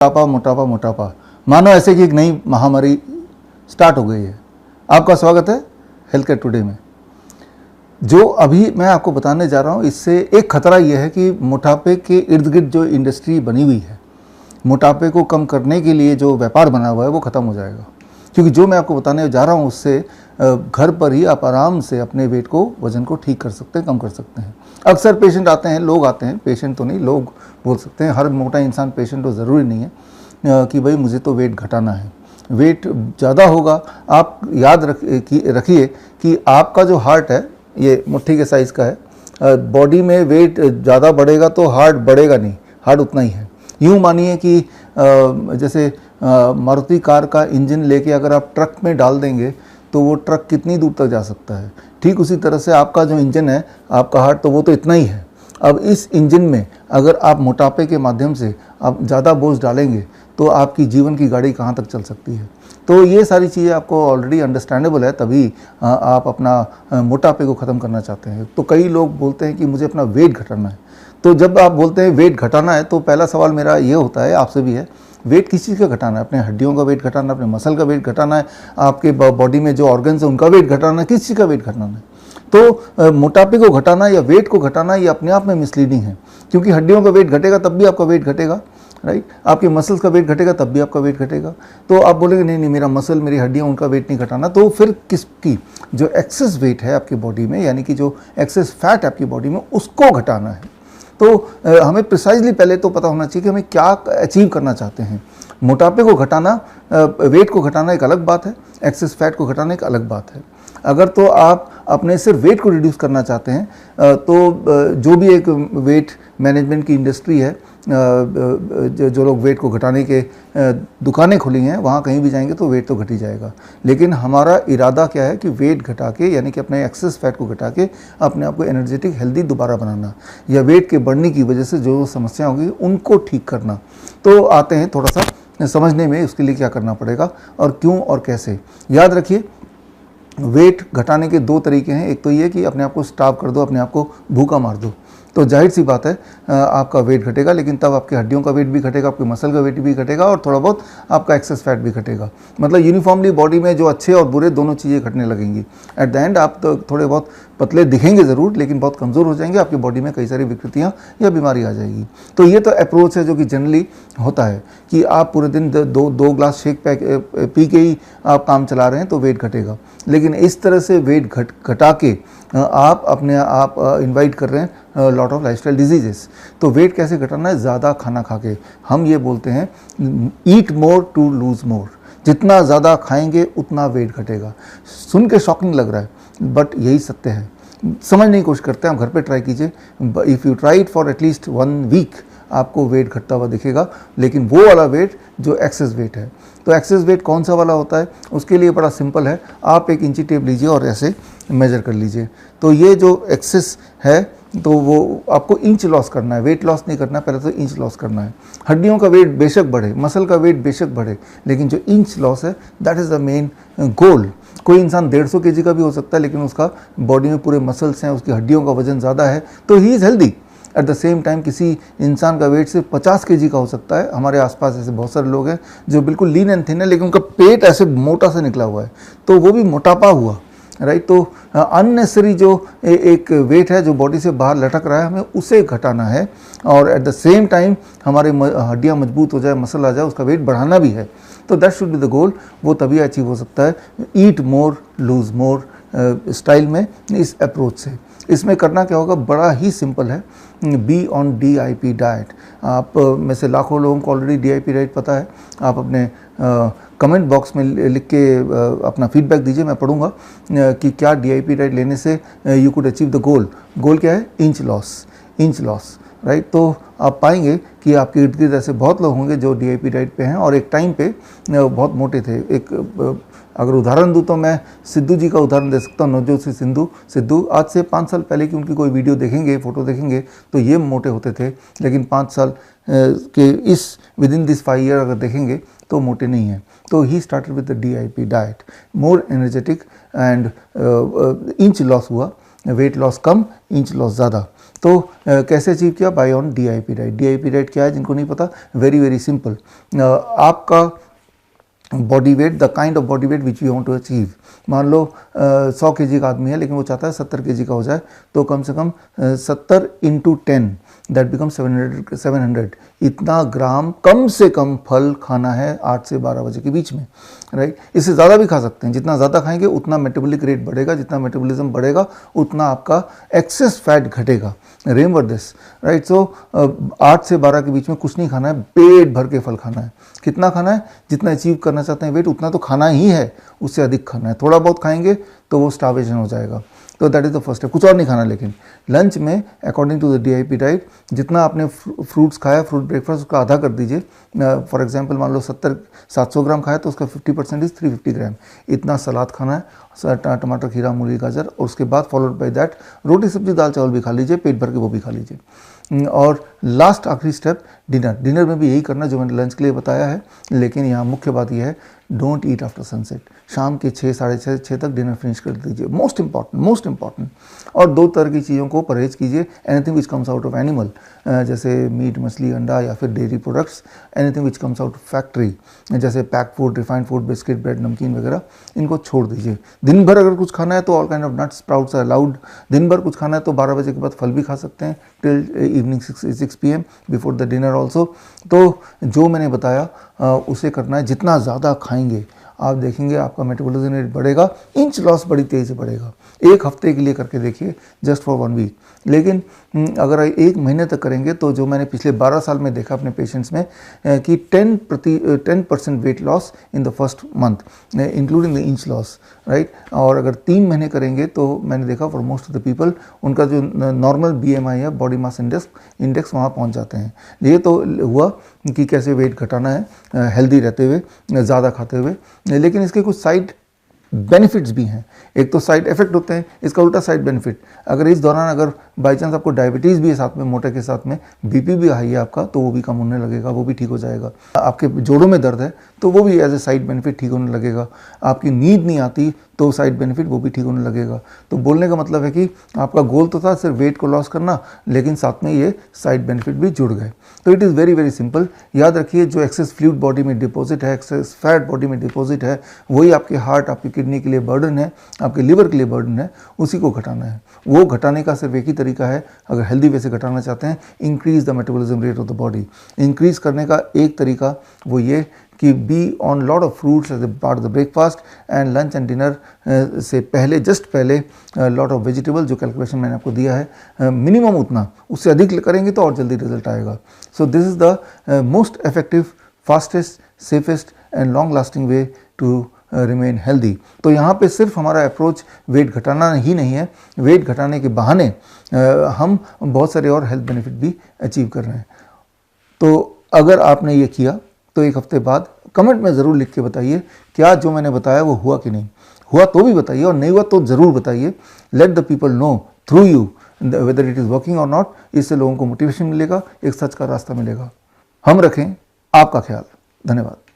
मोटापा मोटापा मोटापा मानो ऐसे कि एक नई महामारी स्टार्ट हो गई है। आपका स्वागत है हेल्थ केयर टुडे में। जो अभी मैं आपको बताने जा रहा हूँ, इससे एक खतरा यह है कि मोटापे के इर्द गिर्द जो इंडस्ट्री बनी हुई है, मोटापे को कम करने के लिए जो व्यापार बना हुआ है वो ख़त्म हो जाएगा। क्योंकि जो मैं आपको बताने जा रहा हूँ उससे घर पर ही आप आराम से अपने वेट को, वज़न को ठीक कर सकते हैं, कम कर सकते हैं। अक्सर पेशेंट आते हैं, लोग आते हैं, पेशेंट तो नहीं, लोग बोल सकते हैं। हर मोटा इंसान पेशेंट तो ज़रूरी नहीं है कि भाई मुझे तो वेट घटाना है। वेट ज़्यादा होगा, आप याद रखिए कि आपका जो हार्ट है ये मुट्ठी के साइज़ का है। बॉडी में वेट ज़्यादा बढ़ेगा तो हार्ट बढ़ेगा नहीं, हार्ट उतना ही है। यूँ मानिए कि जैसे मारुति कार का इंजन लेके अगर आप ट्रक में डाल देंगे तो वो ट्रक कितनी दूर तक जा सकता है। ठीक उसी तरह से आपका जो इंजन है, आपका हार्ट, तो वो तो इतना ही है। अब इस इंजन में अगर आप मोटापे के माध्यम से आप ज़्यादा बोझ डालेंगे तो आपकी जीवन की गाड़ी कहाँ तक चल सकती है। तो ये सारी चीज़ें आपको ऑलरेडी अंडरस्टैंडेबल है, तभी आप अपना मोटापे को ख़त्म करना चाहते हैं। तो कई लोग बोलते हैं कि मुझे अपना वेट घटाना है। तो जब आप बोलते हैं वेट घटाना है तो पहला सवाल मेरा ये होता है, आपसे भी है, वेट किस चीज़ का घटाना है? अपने हड्डियों का वेट घटाना है, अपने मसल का वेट घटाना है, आपके बॉडी में जो ऑर्गन्स हैं उनका वेट घटाना है, किस चीज़ का वेट घटाना है? तो मोटापे को घटाना या वेट को घटाना ये अपने आप में मिसलीडिंग है। क्योंकि हड्डियों का वेट घटेगा तब भी आपका वेट घटेगा, राइट। आपके मसल्स का वेट घटेगा तब भी आपका वेट घटेगा। तो आप बोलेंगे नहीं नहीं, मेरा मसल, मेरी हड्डियाँ, उनका वेट नहीं घटाना। तो फिर किसकी जो एक्सेस वेट है आपकी बॉडी में, यानी कि जो एक्सेस फैट है आपकी बॉडी में, उसको घटाना है। तो हमें प्रिसाइजली पहले तो पता होना चाहिए कि हमें क्या अचीव करना चाहते हैं। मोटापे को घटाना, वेट को घटाना एक अलग बात है, एक्सेस फैट को घटाना एक अलग बात है। अगर तो आप अपने सिर्फ वेट को रिड्यूस करना चाहते हैं तो जो भी एक वेट मैनेजमेंट की इंडस्ट्री है, जो लोग वेट को घटाने के दुकानें खुली हैं, वहाँ कहीं भी जाएंगे तो वेट तो घट ही जाएगा। लेकिन हमारा इरादा क्या है कि वेट घटा के, यानी कि अपने एक्सेस फैट को घटा के अपने आप को एनर्जेटिक, हेल्दी दोबारा बनाना, या वेट के बढ़ने की वजह से जो समस्या होगी उनको ठीक करना। तो आते हैं थोड़ा सा समझने में, उसके लिए क्या करना पड़ेगा और क्यों और कैसे। याद रखिए, वेट घटाने के दो तरीके हैं। एक तो ये कि अपने आप को स्टार्व कर दो, अपने आप को भूखा मार दो, तो जाहिर सी बात है आपका वेट घटेगा, लेकिन तब आपकी हड्डियों का वेट भी घटेगा, आपके मसल का वेट भी घटेगा और थोड़ा बहुत आपका एक्सेस फैट भी घटेगा। मतलब यूनिफॉर्मली बॉडी में जो अच्छे और बुरे दोनों चीज़ें घटने लगेंगी। एट द एंड आप तो थोड़े बहुत पतले दिखेंगे ज़रूर, लेकिन बहुत कमज़ोर हो जाएंगे, आपकी बॉडी में कई सारी विकृतियाँ या बीमारी आ जाएगी। तो ये तो अप्रोच है जो कि जनरली होता है कि आप पूरे दिन दो ग्लास शेक पी के ही आप काम चला रहे हैं तो वेट घटेगा। लेकिन इस तरह से वेट घटा के आप अपने आप इन्वाइट कर रहे हैं लॉट ऑफ लाइफस्टाइल डिजीजेस। तो वेट कैसे घटाना है? ज़्यादा खाना खा के। हम ये बोलते हैं ईट मोर टू लूज़ मोर। जितना ज़्यादा खाएंगे उतना वेट घटेगा। सुन के शॉकिंग लग रहा है, बट यही सत्य है। समझने की कोशिश करते हैं, आप घर पे ट्राई कीजिए। If you try it for at least 1 week, आपको वेट घटता हुआ दिखेगा, लेकिन वो वाला वेट जो एक्सेस वेट है। तो एक्सेस वेट कौन सा वाला होता है? उसके लिए बड़ा सिंपल है, आप एक इंची टेप लीजिए और ऐसे मेजर कर लीजिए। तो ये जो एक्सेस है तो वो आपको इंच लॉस करना है, वेट लॉस नहीं करना है, पहले तो इंच लॉस करना है। हड्डियों का वेट बेशक बढ़े, मसल का वेट बेशक बढ़े, लेकिन जो इंच लॉस है that is the main goal. कोई इंसान 150 kg का भी हो सकता है, लेकिन उसका बॉडी में पूरे मसल्स हैं, उसकी हड्डियों का वजन ज़्यादा है, तो he is healthy. At the same time किसी इंसान का वेट सिर्फ 50 kg का हो सकता है। हमारे आसपास ऐसे बहुत सारे लोग हैं जो बिल्कुल लीन एंड थिन है, लेकिन उनका पेट ऐसे मोटा सा निकला हुआ है, तो वो भी मोटापा हुआ, राइट। तो अननेसेसरी जो एक वेट है जो बॉडी से बाहर लटक रहा है, हमें उसे घटाना है। और एट द सेम टाइम हमारे हड्डियाँ मजबूत हो जाए, मसल आ जाए, उसका वेट बढ़ाना भी है। तो that should be the goal. वो तभी अचीव हो सकता है ईट मोर लूज़ मोर स्टाइल में, इस अप्रोच से। इसमें करना क्या होगा? बड़ा ही सिंपल है, बी ऑन DIP डाइट। आप में से लाखों लोगों को ऑलरेडी DIP डाइट पता है। आप अपने कमेंट बॉक्स में लिख के अपना फीडबैक दीजिए, मैं पढ़ूंगा कि क्या DIP डाइट लेने से you could achieve the goal. Goal क्या है? Inch loss, right. तो आप पाएंगे कि आपके इर्द गिर्द ऐसे बहुत लोग होंगे जो DIP डाइट पे हैं और एक टाइम पे बहुत मोटे थे। एक अगर उदाहरण दूँ तो मैं सिद्धू जी का उदाहरण दे सकता हूँ। नवजोत सिंह सिद्धू आज से 5 साल पहले की उनकी कोई वीडियो देखेंगे, फ़ोटो देखेंगे तो ये मोटे होते थे, लेकिन 5 साल के इस विद इन दिस 5 ईयर अगर देखेंगे तो मोटे नहीं हैं। तो he started with the DIP diet, more energetic and inch loss हुआ, वेट लॉस कम, इंच लॉस ज़्यादा। तो कैसे अचीव किया? By on DIP diet. DIP diet क्या है जिनको नहीं पता, वेरी वेरी सिंपल। आपका body weight, the kind of body weight which you want to achieve, मान लो 100 kg का आदमी है लेकिन वो चाहता है 70 kg का हो जाए, तो कम से कम 70 × 10 दैट बिकम 700 इतना ग्राम कम से कम फल खाना है 8 से 12 बजे के बीच में, राइट। इससे ज़्यादा भी खा सकते हैं, जितना ज़्यादा खाएंगे उतना मेटाबॉलिक रेट बढ़ेगा, जितना मेटाबॉलिज्म बढ़ेगा उतना आपका एक्सेस फैट घटेगा। Remember this, right. सो 8 से 12 के बीच में कुछ नहीं खाना है, पेट भर के फल खाना है। कितना खाना है? जितना अचीव करना चाहते हैं वेट उतना तो खाना ही है, उससे अधिक खाना है। थोड़ा बहुत खाएंगे तो वो स्टार्वेशन हो जाएगा। तो that is the first step, कुछ और नहीं खाना। लेकिन लंच में according to the DIP diet जितना आपने फ्रूट्स खाया, फ्रूट ब्रेकफास्ट, उसका आधा कर दीजिए। फॉर एग्जांपल मान लो 700 ग्राम खाया तो उसका 50% इज 350 ग्राम। इतना सलाद खाना है, टमाटर, खीरा, मूली, गाजर, और उसके बाद फॉलोड बाय दैट रोटी सब्जी दाल चावल भी खा लीजिए, पेट भर के वो भी खा लीजिए। और लास्ट आखिरी स्टेप डिनर। डिनर में भी यही करना जो मैंने लंच के लिए बताया है, लेकिन यहाँ मुख्य बात यह है, डोंट ईट आफ्टर सनसेट। शाम के 6, साढ़े 6 तक डिनर फिनिश कर दीजिए, मोस्ट इंपॉर्टेंट। और 2 तरह की चीज़ों को परहेज कीजिए, anything which comes out of animal, जैसे मीट, मछली, अंडा या फिर dairy products, anything which comes out of factory जैसे pack food, refined food, biscuit, bread, नमकीन वगैरह, इनको छोड़ दीजिए। दिन भर अगर कुछ खाना है तो all kind of nuts, sprouts are allowed. दिन भर कुछ खाना है तो 12 बजे के बाद फल भी खा सकते हैं till evening 6 PM before the dinner also. तो जो मैंने बताया उसे करना है। जितना ज़्यादा खाएंगे आप देखेंगे आपका मेटाबॉलिज्म रेट बढ़ेगा, इंच लॉस बड़ी तेज़ से बढ़ेगा। 1 हफ्ते के लिए करके देखिए, जस्ट फॉर 1 वीक। लेकिन अगर 1 महीने तक करेंगे तो जो मैंने पिछले 12 साल में देखा अपने पेशेंट्स में कि 10% weight loss in the first month including the inch loss, right. और अगर 3 महीने करेंगे तो मैंने देखा for most of the people उनका जो नॉर्मल BMI है, बॉडी मास इंडेक्स वहाँ पहुँच जाते हैं। ये तो हुआ कि कैसे वेट घटाना है हेल्दी रहते हुए, ज़्यादा खाते हुए। लेकिन इसके कुछ साइड बेनिफिट्स भी हैं। एक तो साइड इफेक्ट होते हैं, इसका उल्टा साइड बेनिफिट, अगर इस दौरान अगर बाई चांस आपको डायबिटीज़ भी है साथ में, मोटे के साथ में BP भी हाई है आपका, तो वो भी कम होने लगेगा, वो भी ठीक हो जाएगा। आपके जोड़ों में दर्द है तो वो भी एज ए साइड बेनिफिट ठीक होने लगेगा। आपकी नींद नहीं आती तो साइड बेनिफिट वो भी ठीक होने लगेगा। तो बोलने का मतलब है कि आपका गोल तो था सिर्फ वेट को लॉस करना, लेकिन साथ में ये साइड बेनिफिट भी जुड़ गए। तो it is very very simple. याद रखिए, जो एक्सेस फ्लूइड बॉडी में डिपॉजिट है, एक्सेस फैट बॉडी में डिपॉजिट है, वही आपके हार्ट, आपकी किडनी के लिए बर्डन है, आपके लिवर के लिए बर्डन है, उसी को घटाना है। वो घटाने का सिर्फ एक ही तरीका है, अगर हेल्दी वे से घटाना चाहते हैं, increase the metabolism rate of the body. Increase करने का एक तरीका वो ये कि be on lot of fruits as a part of the breakfast, and lunch and dinner से पहले, जस्ट पहले लॉट ऑफ वेजिटेबल, जो कैलकुलेशन मैंने आपको दिया है मिनिमम उतना, उससे अधिक करेंगे तो और जल्दी रिजल्ट आएगा। So this is the most effective, fastest, safest and long lasting way to remain healthy. तो यहाँ पे सिर्फ हमारा अप्रोच वेट घटाना ही नहीं है, वेट घटाने के बहाने हम बहुत सारे और हेल्थ बेनिफिट भी अचीव कर रहे हैं। तो अगर आपने ये किया तो 1 हफ्ते बाद कमेंट में ज़रूर लिख के बताइए क्या जो मैंने बताया वो हुआ कि नहीं। हुआ तो भी बताइए, और नहीं हुआ तो ज़रूर बताइए। Let the people know through you whether it is working और नॉट। इससे लोगों को मोटिवेशन मिलेगा, एक सच का रास्ता मिलेगा। हम रखें आपका ख्याल। धन्यवाद।